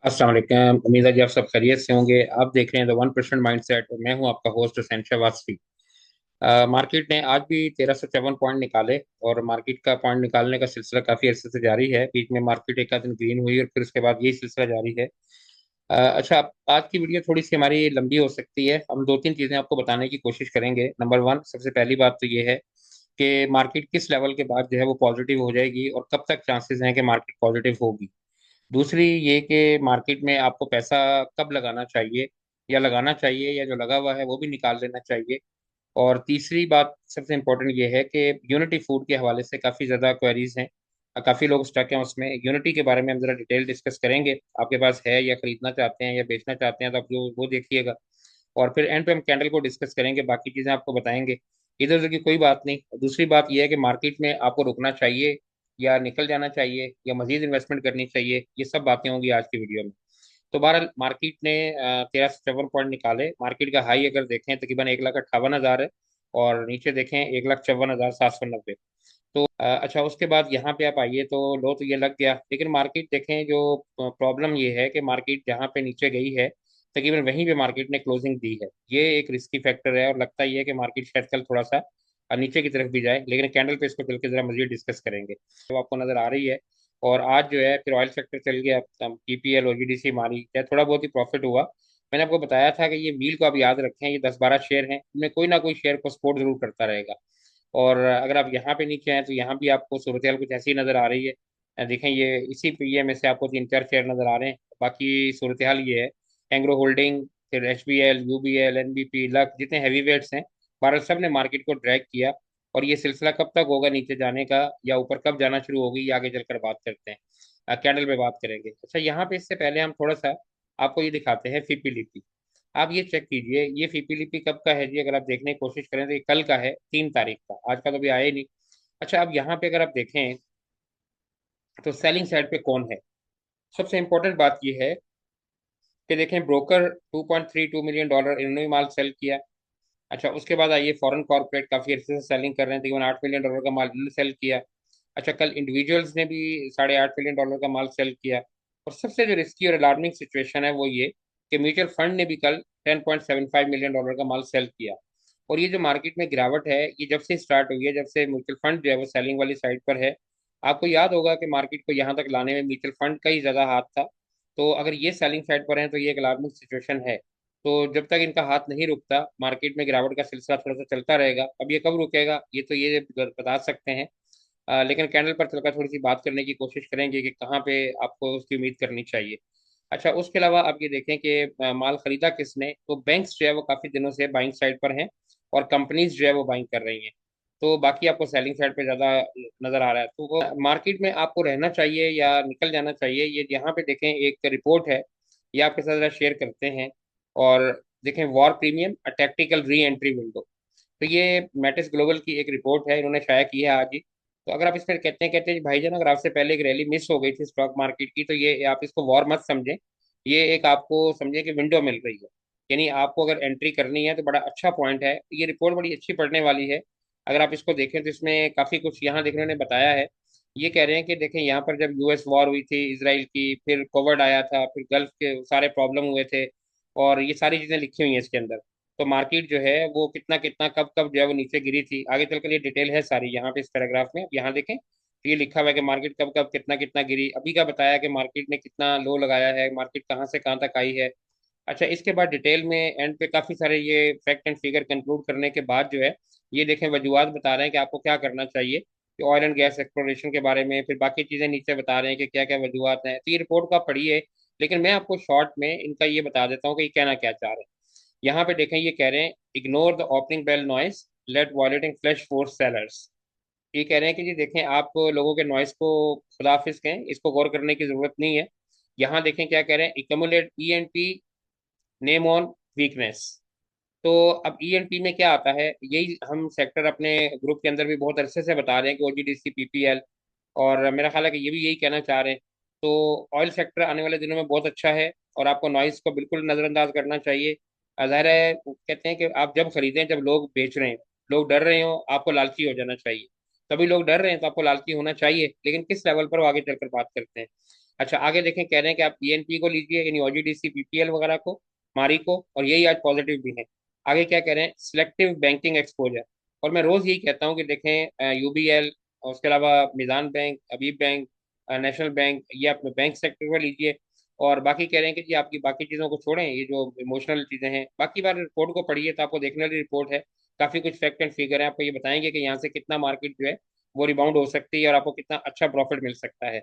अस्सलाम वालेकुम। उम्मीद है कि आप सब खैरियत से होंगे। आप देख रहे हैं द 1% माइंडसेट और मैं हूं आपका होस्ट हुसैन वासफी। मार्केट ने आज भी 1354 पॉइंट निकाले और मार्केट का पॉइंट निकालने का सिलसिला काफी अर्से से जारी है। बीच में मार्केट एक आध दिन ग्रीन हुई और फिर उसके बाद यही सिलसिला जारी है। अच्छा, आज की वीडियो थोड़ी सी हमारी लंबी हो सकती है। हम दो तीन चीजें आपको बताने की कोशिश करेंगे। नंबर वन, सबसे पहली बात तो ये है कि मार्केट किस लेवल के बाद जो है वो पॉजिटिव हो जाएगी और कब तक चांसेस हैं कि मार्केट पॉजिटिव होगी। दूसरी ये कि मार्केट में आपको पैसा कब लगाना चाहिए, या लगाना चाहिए या जो लगा हुआ है वो भी निकाल लेना चाहिए। और तीसरी बात सबसे इम्पोर्टेंट ये है कि यूनिटी फूड के हवाले से काफ़ी ज़्यादा क्वेरीज हैं। काफ़ी लोग स्टक हैं उसमें। यूनिटी के बारे में हम ज़रा डिटेल डिस्कस करेंगे। आपके पास है या खरीदना चाहते हैं या बेचना चाहते हैं तो आप जो वो देखिएगा। और फिर एंड पे हम कैंडल को डिस्कस करेंगे, बाकी चीज़ें आपको बताएंगे। इधर उधर की कोई बात नहीं। दूसरी बात यह है कि मार्केट में आपको रुकना चाहिए या निकल जाना चाहिए या मजीद इन्वेस्टमेंट करनी चाहिए, ये सब बातें होंगी आज की वीडियो में। तो बहरहाल मार्केट ने 1354 पॉइंट निकाले। मार्केट का हाई अगर देखें तकरीबन 1,58,000 है और नीचे देखें 1,54,790। तो अच्छा, उसके बाद यहाँ पे आप आइए तो लो तो ये लग गया, लेकिन मार्केट देखें जो प्रॉब्लम ये है कि मार्केट जहाँ पे नीचे गई है तकरीबन वहीं पे मार्केट ने क्लोजिंग दी है। ये एक रिस्की फैक्टर है और लगता ही है कि मार्केट शायद कल थोड़ा सा नीचे की तरफ भी जाए, लेकिन कैंडल पे इसको चल के जरा मजीद डिस्कस करेंगे। तो आपको नजर आ रही है। और आज जो है फिर ऑयल सेक्टर चल गया, पीपीएल ओजीडीसी मारी, चाहे थोड़ा बहुत ही प्रॉफिट हुआ। मैंने आपको बताया था कि ये मील को आप याद रखें, ये 10-12 शेयर हैं, इनमें कोई ना कोई शेयर को सपोर्ट जरूर करता रहेगा। और अगर आप यहाँ पे नीचे हैं तो यहाँ भी आपको सूरत हाल कुछ ऐसी नजर आ रही है। देखें, ये इसी पीए में से आपको तीन चार शेयर नजर आ रहे हैं। बाकी सूरत हाल ये है, एंग्रो होल्डिंग, फिर एचबीएल, यूबीएल, एनबीपी, लक, जितने हैवी वेट्स हैं, भारत सब ने मार्केट को ड्रैग किया। और ये सिलसिला कब तक होगा नीचे जाने का, या ऊपर कब जाना शुरू होगी, ये आगे चलकर बात करते हैं। कैंडल पे बात करेंगे। अच्छा, यहाँ पे इससे पहले हम थोड़ा सा आपको ये दिखाते हैं फीपीलीपी। आप ये चेक कीजिए, ये फीपीलीपी कब का है जी। अगर आप देखने की कोशिश करें तो ये कल का है, 3 तारीख का। आज का तो अभी आया ही नहीं। अच्छा, अब यहाँ पे अगर आप देखें तो सेलिंग साइड पे कौन है। सबसे इंपॉर्टेंट बात ये है कि देखें, ब्रोकर $2.32 मिलियन इन्होंने भी माल सेल किया। अच्छा, उसके बाद आइए, फॉरेन कॉर्पोरेट काफी अच्छे से सेलिंग कर रहे हैं, तकरीबन $8 मिलियन का माल इन्होंने सेल किया। अच्छा, कल इंडिविजुअल्स ने भी $8.5 मिलियन का माल सेल किया। और सबसे जो रिस्की और अलार्मिंग सिचुएशन है वो ये कि म्यूचुअल फंड ने भी कल $10.75 मिलियन का माल सेल किया। और ये जो मार्केट में गिरावट है, ये जब से स्टार्ट हुई है, जब से म्यूचुअल फंड जो है वो सेलिंग वाली साइड पर है। आपको याद होगा कि मार्केट को यहाँ तक लाने में म्यूचुअल फंड का ही ज्यादा हाथ था। तो अगर ये सेलिंग साइड पर है तो ये एक अलार्मिंग सिचुएशन है। तो जब तक इनका हाथ नहीं रुकता, मार्केट में गिरावट का सिलसिला थोड़ा सा चलता रहेगा। अब ये कब रुकेगा ये तो ये बता सकते हैं। लेकिन कैंडल पर चलकर थोड़ी सी बात करने की कोशिश करेंगे कि कहाँ पे आपको उसकी उम्मीद करनी चाहिए। अच्छा, उसके अलावा आप ये देखें कि माल खरीदा किसने, तो बैंक्स जो है वो काफी दिनों से बाइंग साइड पर हैं और कंपनीज जो है वो बाइंग कर रही हैं। तो बाकी आपको सेलिंग साइड पे ज्यादा नजर आ रहा है। तो वो मार्केट में आपको रहना चाहिए या निकल जाना चाहिए, ये यहाँ पे देखें एक रिपोर्ट है, ये आपके साथ जरा शेयर करते हैं। और देखें, वॉर प्रीमियम अ टैक्टिकल री एंट्री विंडो। तो ये मैटिस ग्लोबल की एक रिपोर्ट है, इन्होंने शाया की है आज ही। तो अगर आप इसमें कहते हैं भाईजान, अगर आपसे पहले एक रैली मिस हो गई थी स्टॉक मार्केट की, तो ये आप इसको वॉर मत समझें। ये एक आपको समझे कि विंडो मिल रही है, यानी आपको अगर एंट्री करनी है तो बड़ा अच्छा पॉइंट है। ये रिपोर्ट बड़ी अच्छी पढ़ने वाली है। अगर आप इसको देखें तो इसमें काफी कुछ यहाँ देखने ने बताया है। ये कह रहे हैं कि देखें, यहाँ पर जब यूएस वॉर हुई थी इसराइल की, फिर कोविड आया था, फिर गल्फ के सारे प्रॉब्लम हुए थे, और ये सारी चीजें लिखी हुई हैं इसके अंदर। तो मार्केट जो है वो कितना कितना कब कब जो है वो नीचे गिरी थी, आगे चलकर ये डिटेल है सारी यहाँ पे इस पैराग्राफ में। अब यहाँ देखें तो ये लिखा हुआ है कि मार्केट कब कब कितना कितना गिरी। अभी का बताया कि मार्केट ने कितना लो लगाया है, मार्केट कहाँ से कहाँ तक आई है। अच्छा, इसके बाद डिटेल में एंड पे काफी सारे ये फैक्ट एंड फिगर कंक्लूड करने के बाद जो है, ये देखें वजूहत बता रहे हैं कि आपको क्या करना चाहिए, कि ऑयल एंड गैस एक्सप्लोरेशन के बारे में, फिर बाकी चीजें नीचे बता रहे हैं कि क्या क्या वजूहत हैं। तो ये रिपोर्ट को आप पढ़िए, लेकिन मैं आपको शॉर्ट में इनका ये बता देता हूँ कि ये कहना क्या चाह रहे हैं। यहाँ पे देखें, ये कह रहे हैं, ignore the opening bell noise, let volatility flush force sellers. ये कह रहे हैं कि जी देखें, आप लोगों के नॉइस को खुदाफिज कहें, इसको गौर करने की जरूरत नहीं है। यहाँ देखें क्या कह रहे हैं, इकमुलेट ईएनपी, नेम ऑन वीकनेस। तो अब ईएनपी में क्या आता है, यही हम सेक्टर अपने ग्रुप के अंदर भी बहुत अरसे से बता रहे हैं कि ओजीडीसी पीपीएल, और मेरा ख्याल है कि ये भी यही कहना चाह रहे हैं। तो ऑयल सेक्टर आने वाले दिनों में बहुत अच्छा है और आपको नॉइस को बिल्कुल नज़रअंदाज करना चाहिए। ज़ाहिर है, कहते हैं कि आप जब खरीदें जब लोग बेच रहे हैं, लोग डर रहे हो, आपको लालची हो जाना चाहिए। तभी लोग डर रहे हैं तो आपको लालची होना चाहिए, लेकिन किस लेवल पर वो आगे चलकर बात करते हैं। अच्छा आगे देखें, कह रहे हैं कि आप पीएनपी को लीजिए, यानी ओजीडीसी पीपीएल वगैरह को, मारी को, और यही आज पॉजिटिव भी है। आगे क्या कह रहे हैं, सिलेक्टिव बैंकिंग एक्सपोजर। और मैं रोज यही कहता हूँ कि देखें यूबीएल, और उसके अलावा मिजान बैंक, अबीब बैंक, नेशनल बैंक, ये आप बैंक सेक्टर में लीजिए। और बाकी कह रहे हैं कि जी आपकी बाकी चीज़ों को छोड़ें, ये जो इमोशनल चीज़ें हैं, बाकी बार रिपोर्ट को पढ़िए तो आपको देखने वाली रिपोर्ट है। काफ़ी कुछ फैक्ट एंड फिगर है, आपको ये बताएंगे कि यहाँ से कितना मार्केट जो है वो रिबाउंड हो सकती है और आपको कितना अच्छा प्रॉफिट मिल सकता है।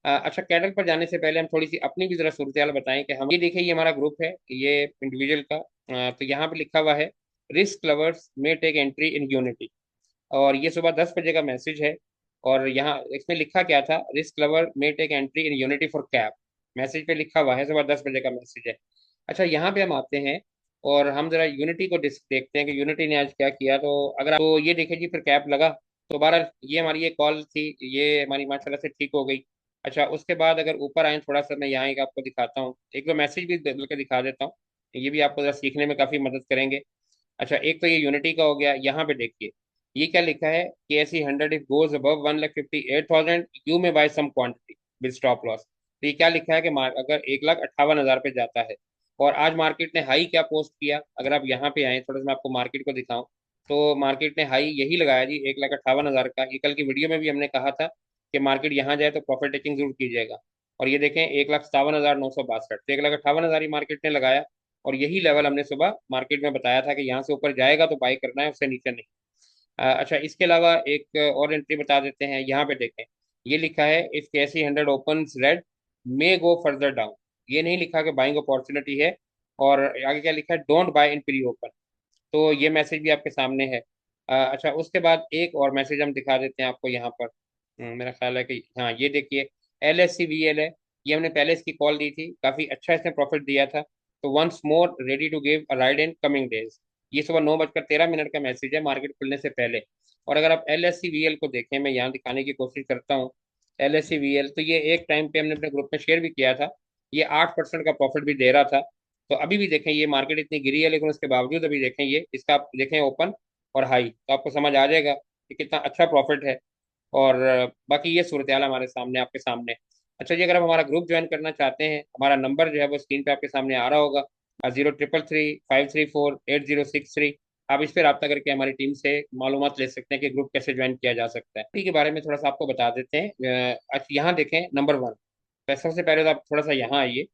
अच्छा, कैटल पर जाने से पहले हम थोड़ी सी अपनी भी जरा सूरत हाल बताएं कि हम ये देखिए, ये हमारा ग्रुप है, ये इंडिविजुअल का। तो यहाँ पे लिखा हुआ है, risk lovers may take entry in Unity. और ये सुबह 10 बजे का मैसेज है। और यहाँ इसमें लिखा क्या था, risk lover may take entry in Unity for cap. Message पे लिखा हुआ है, सुबह 10 बजे का मैसेज है। अच्छा, यहाँ पे हम आते हैं और हम जरा यूनिटी को देखते हैं कि यूनिटी ने आज क्या किया। तो अगर आप तो ये देखें जी, फिर कैप लगा। तो बहरहाल ये हमारी ये कॉल थी, ये हमारी माशाल्लाह से ठीक हो गई। अच्छा, उसके बाद अगर ऊपर आए थोड़ा सा, मैं यहाँ एक आपको दिखाता हूँ, एक दो मैसेज भी बदल के दिखा देता हूँ। ये भी आपको जरा सीखने में काफ़ी मदद करेंगे। अच्छा, एक तो ये यूनिटी का हो गया। यहाँ पे देखिए, ये क्या लिखा है, K S C 100 if goes above 1,58,000 you may buy some quantity with stop loss. तो ये क्या लिखा है कि अगर 1,58,000 पे जाता है। और आज मार्केट ने हाई क्या पोस्ट किया, अगर आप यहाँ पे आए थोड़ा सा मैं आपको मार्केट को दिखाऊं, तो मार्केट ने हाई यही लगाया जी 1,58,000 का। ये कल की वीडियो में भी हमने कहा था कि मार्केट यहाँ जाए तो प्रॉफिट टेकिंग जरूर कीजिएगा। और ये देखें, 1,57,962, तो 1,58,000 ही मार्केट ने लगाया। और यही लेवल हमने सुबह मार्केट में बताया था कि यहाँ से ऊपर जाएगा तो बाई करना है, उससे नीचे नहीं। अच्छा, इसके अलावा एक और एंट्री बता देते हैं, यहाँ पे देखें, ये लिखा है, if KC 100 open red may go further down. ये नहीं लिखा कि बाइंग अपॉर्चुनिटी है। और आगे क्या लिखा है, don't buy in pre open. तो ये मैसेज भी आपके सामने है। अच्छा, उसके बाद एक और मैसेज हम दिखा देते हैं आपको यहाँ पर। मेरा ख्याल है कि हाँ, ये देखिए, L S C V L है। ये हमने पहले इसकी कॉल दी थी, काफ़ी अच्छा इसने प्रॉफिट दिया था। तो once more ready to give a ride in coming days. ये सुबह 9:13 का मैसेज है, मार्केट खुलने से पहले। और अगर आप L S C V L को देखें, मैं यहाँ दिखाने की कोशिश करता हूँ। L S C V L, तो ये एक टाइम पे हमने अपने ग्रुप में शेयर भी किया था। ये 8% का प्रॉफिट भी दे रहा था। तो अभी भी देखें, ये मार्केट इतनी गिरी है लेकिन उसके बावजूद अभी देखें, ये इसका आप देखें ओपन और हाई, तो आपको समझ आ जाएगा कि कितना अच्छा प्रॉफिट है। और बाकी ये सूरत हाल हमारे सामने, आपके सामने। अच्छा जी, अगर आप हमारा ग्रुप ज्वाइन करना चाहते हैं, हमारा नंबर जो है वो स्क्रीन पे आपके सामने आ रहा होगा, 0333 534 8063। आप इस पर रब्ता करके हमारी टीम से मालूमात ले सकते हैं कि ग्रुप कैसे ज्वाइन किया जा सकता है। इसी के बारे में थोड़ा सा आपको बता देते हैं। अच्छा, यहाँ देखें नंबर 1। सबसे पहले तो आप थोड़ा सा यहाँ आइए।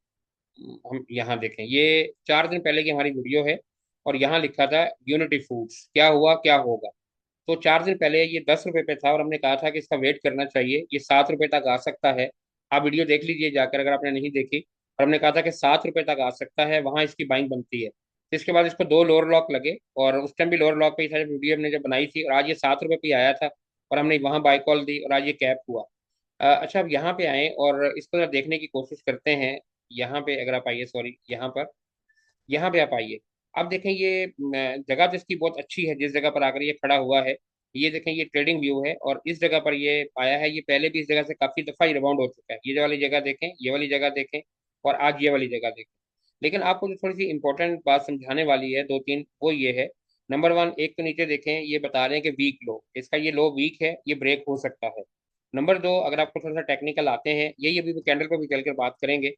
हम यहाँ देखें, ये 4 दिन पहले की हमारी वीडियो है। और यहाँ लिखा था, यूनिटी फूड्स क्या हुआ क्या होगा। तो 4 दिन पहले ये 10 रुपए पे था और हमने कहा था कि इसका वेट करना चाहिए, ये 7 रुपए तक आ सकता है। आप वीडियो देख लीजिए जाकर अगर आपने नहीं देखी। और हमने कहा था कि 7 रुपए तक आ सकता है, वहां इसकी बाइंग बनती है। तो इसके बाद इसको 2 लोअर लॉक लगे, और उस टाइम भी लोअर लॉक पे ही था जब वीडियो हमने जब बनाई थी, और आज ये 7 रुपए पे ही आया था। और हमने वहां बाई कॉल दी और आज ये कैप हुआ। अच्छा, अब यहाँ पे आए और इसको जरा देखने की कोशिश करते हैं। यहाँ पे अगर आप आइए, सॉरी, यहाँ पे आप आइए। अब देखें, ये जगह तो इसकी बहुत अच्छी है, जिस जगह पर आकर ये खड़ा हुआ है। ये देखें, ये ट्रेडिंग व्यू है और इस जगह पर ये आया है। ये पहले भी इस जगह से काफी दफा ही रिबाउंड हो चुका है। ये वाली जगह देखें, ये वाली जगह देखें, और आज ये वाली जगह देखें। लेकिन आपको जो थोड़ी सी इंपॉर्टेंट बात समझाने वाली है, 2 3, वो ये है। नंबर 1, एक तो नीचे देखें, ये बता रहे हैं कि वीक लो, इसका ये लो वीक है, ये ब्रेक हो सकता है। नंबर 2, अगर आपको थोड़ा सा टेक्निकल आते हैं, यही अभी कैंडल पर भी चल कर बात करेंगे।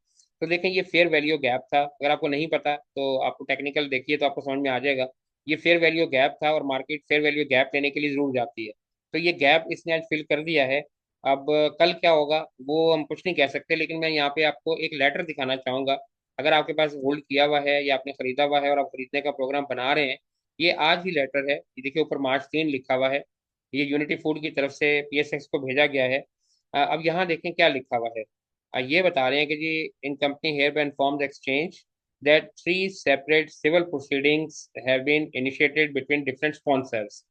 तो देखें, ये फेयर वैल्यू गैप था, अगर आपको नहीं पता तो आपको टेक्निकल देखिए तो आपको समझ में आ जाएगा। ये फेयर वैल्यू गैप था और मार्केट फेयर वैल्यू गैप लेने के लिए जरूर जाती है। तो ये गैप इसने आज फिल कर दिया है। अब कल क्या होगा वो हम कुछ नहीं कह सकते, लेकिन मैं यहाँ पे आपको एक लेटर दिखाना चाहूंगा। अगर आपके पास होल्ड किया हुआ है या आपने खरीदा हुआ है और आप खरीदने का प्रोग्राम बना रहे हैं, ये आज ही लेटर है। ये देखिए, ऊपर मार्च 3 लिखा हुआ है। ये यूनिटी फूड की तरफ से पीएसएक्स को भेजा गया है। अब यहाँ देखें क्या लिखा हुआ है। ये बता रहे हैं कि जी, in company hereby inform the exchange that 3 separate civil proceedings have been initiated between different sponsors.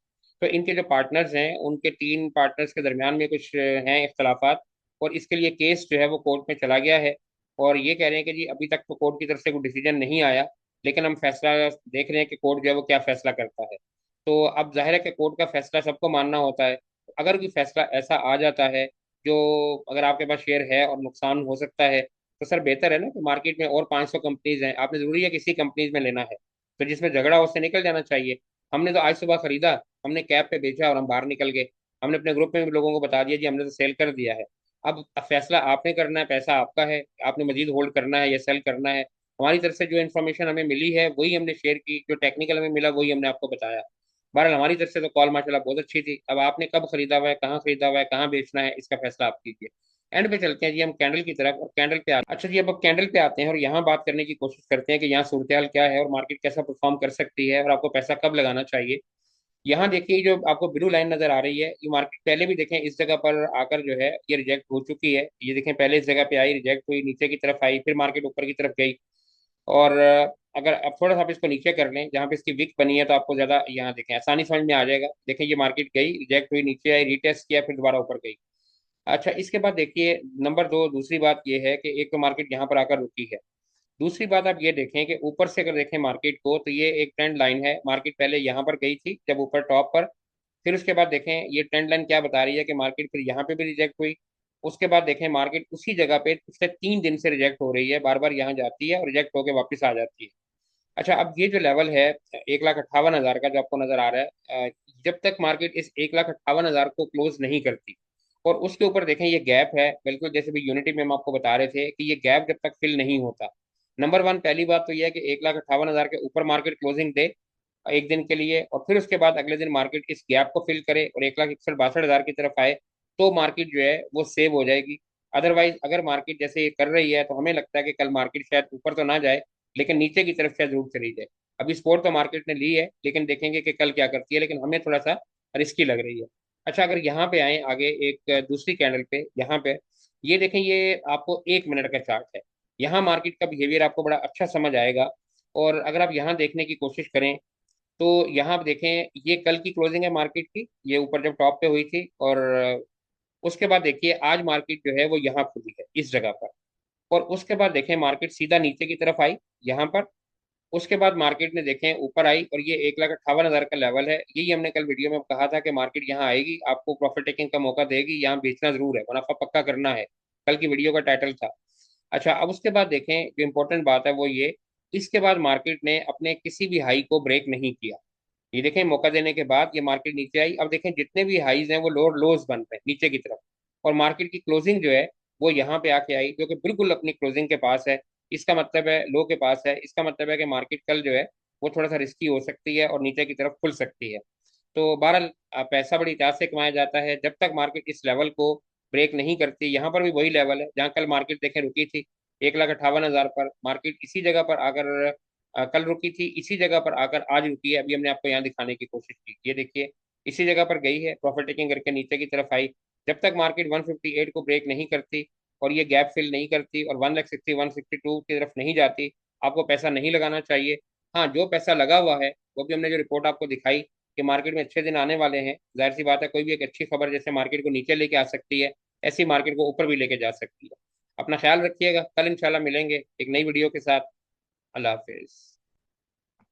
तो इनके जो पार्टनर्स हैं, उनके 3 पार्टनर्स के दरमियान में कुछ हैं इख्तलाफात। और इसके लिए केस जो है वो कोर्ट में चला गया है। और ये कह रहे हैं कि जी अभी तक तो कोर्ट की तरफ से कोई डिसीजन नहीं आया, लेकिन हम फैसला देख रहे हैं कि कोर्ट जो है वो क्या फैसला करता है। तो अब जाहिर है कि कोर्ट का फैसला सबको मानना होता है। अगर कोई फैसला ऐसा आ जाता है जो, अगर आपके पास शेयर है और नुकसान हो सकता है, तो सर बेहतर है ना कि मार्केट में और 500 कंपनीज हैं, आपने जरूरी है किसी कंपनीज में लेना है। तो जिसमें झगड़ा हो उससे निकल जाना चाहिए। हमने तो आज सुबह खरीदा, हमने कैप पे बेचा और हम बाहर निकल गए। हमने अपने ग्रुप में भी लोगों को बता दिया जी हमने तो सेल कर दिया है। अब फैसला आपने करना है, पैसा आपका है, आपने मजीद होल्ड करना है या सेल करना है। हमारी तरफ से जो इन्फॉर्मेशन हमें मिली है वही हमने शेयर की, जो टेक्निकल हमें मिला वही हमने आपको बताया। बहरहाल हमारी तरफ से तो कॉल माशाल्लाह बहुत अच्छी थी। अब आपने कब खरीदा हुआ है, कहाँ खरीदा हुआ है, कहाँ बेचना है, इसका फैसला आप कीजिए। एंड पे चलते हैं जी हम कैंडल की तरफ, और कैंडल पे अच्छा जी, अब कैंडल पे आते हैं और यहाँ बात करने की कोशिश करते हैं कि यहाँ सूरत हाल क्या है और मार्केट कैसा परफॉर्म कर सकती है और आपको पैसा कब लगाना चाहिए। यहाँ देखिए जो आपको ब्लू लाइन नजर आ रही है, ये मार्केट पहले भी देखें इस जगह पर आकर जो है ये रिजेक्ट हो चुकी है। ये देखें पहले इस जगह पे आई, रिजेक्ट हुई, नीचे की तरफ आई, फिर मार्केट ऊपर की तरफ गई। और अगर अब थोड़ा सा आप इसको नीचे कर लें जहाँ पे इसकी विक बनी है तो आपको ज्यादा यहाँ देखें आसानी समझ में आ जाएगा। देखें ये मार्केट गई, रिजेक्ट हुई, नीचे आई, रीटेस्ट किया, फिर दोबारा ऊपर गई। अच्छा, इसके बाद देखिए नंबर दो, दूसरी बात ये है कि एक तो मार्केट यहाँ पर आकर रुकी है। दूसरी बात आप ये देखें कि ऊपर से अगर देखें मार्केट को तो ये एक ट्रेंड लाइन है। मार्केट पहले यहाँ पर गई थी जब ऊपर टॉप पर, फिर उसके बाद देखें ये ट्रेंड लाइन क्या बता रही है कि मार्केट फिर यहाँ पे भी रिजेक्ट हुई। उसके बाद देखें मार्केट उसी जगह पे पिछले 3 दिन से रिजेक्ट हो रही है, बार बार यहाँ जाती है और रिजेक्ट होकर वापस आ जाती है। अच्छा, अब ये जो लेवल है 1,58,000 का जो आपको नजर आ रहा है, जब तक मार्केट इस 1,58,000 को क्लोज नहीं करती और उसके ऊपर देखें ये गैप है, बिल्कुल जैसे भी यूनिटी में हम आपको बता रहे थे कि ये गैप जब तक फिल नहीं होता। नंबर वन, पहली बात तो यह है कि 1,58,000 के ऊपर मार्केट क्लोजिंग दे एक दिन के लिए, और फिर उसके बाद अगले दिन मार्केट इस गैप को फिल करे और 1,61,62,000 की तरफ आए, तो मार्केट जो है वो सेव हो जाएगी। अदरवाइज अगर मार्केट जैसे ये कर रही है तो हमें लगता है कि कल मार्केट शायद ऊपर तो ना जाए, लेकिन नीचे की तरफ शायद जरूर चली जाए। अभी सपोर्ट तो मार्केट ने ली है, लेकिन देखेंगे कि कल क्या करती है, लेकिन हमें थोड़ा सा रिस्की लग रही है। अच्छा, अगर यहाँ पे आए आगे एक दूसरी कैंडल पे, यहाँ पे ये देखें, ये आपको 1 मिनट का चार्ट है। यहाँ मार्केट का बिहेवियर आपको बड़ा अच्छा समझ आएगा। और अगर आप यहाँ देखने की कोशिश करें तो यहाँ आप देखें ये कल की क्लोजिंग है मार्केट की, ये ऊपर जब टॉप पे हुई थी, और उसके बाद देखिए आज मार्केट जो है वो यहाँ खुली है इस जगह पर। और उसके बाद देखें मार्केट सीधा नीचे की तरफ आई यहाँ पर। उसके बाद मार्केट ने देखें ऊपर आई और ये 1,58,000 का लेवल है। यही हमने कल वीडियो में कहा था कि मार्केट यहाँ आएगी, आपको प्रॉफिट टेकिंग का मौका देगी, यहाँ बेचना जरूर है, मुनाफा पक्का करना है। कल की वीडियो का टाइटल था। अच्छा, अब उसके बाद देखें जो इंपॉर्टेंट बात है वो ये, इसके बाद मार्केट ने अपने किसी भी हाई को ब्रेक नहीं किया। ये देखें मौका देने के बाद ये मार्केट नीचे आई। अब देखें जितने भी हाईज हैं वो लोअर लोज बन रहे हैं नीचे की तरफ, और मार्केट की क्लोजिंग जो है वो यहाँ पे आके आई, जो कि बिल्कुल अपनी क्लोजिंग के पास है। इसका मतलब है लो के पास है, इसका मतलब है कि मार्केट कल जो है वो थोड़ा सा रिस्की हो सकती है और नीचे की तरफ खुल सकती है। तो बहरहाल पैसा बड़ी चाह से कमाया जाता है जब तक मार्केट इस लेवल को ब्रेक नहीं करती। यहाँ पर भी वही लेवल है जहाँ कल मार्केट देखें रुकी थी, 1,58,000 पर। मार्केट इसी जगह पर आकर कल रुकी थी, इसी जगह पर आकर आज रुकी है। अभी हमने आपको यहाँ दिखाने की कोशिश की, ये देखिए इसी जगह पर गई है, प्रॉफिट टेकिंग करके नीचे की तरफ आई। जब तक मार्केट 158 को ब्रेक नहीं करती और ये गैप फिल नहीं करती और 1,60 162 की तरफ नहीं जाती, आपको पैसा नहीं लगाना चाहिए। हाँ, जो पैसा लगा हुआ है वो भी हमने जो रिपोर्ट आपको दिखाई कि मार्केट में अच्छे दिन आने वाले हैं, जाहिर सी बात है कोई भी एक अच्छी खबर जैसे मार्केट को नीचे लेके आ सकती है, ऐसी मार्केट को ऊपर भी लेके जा सकती है। अपना ख्याल रखिएगा, कल इंशाल्लाह मिलेंगे एक नई वीडियो के साथ। अल्लाह हाफिज।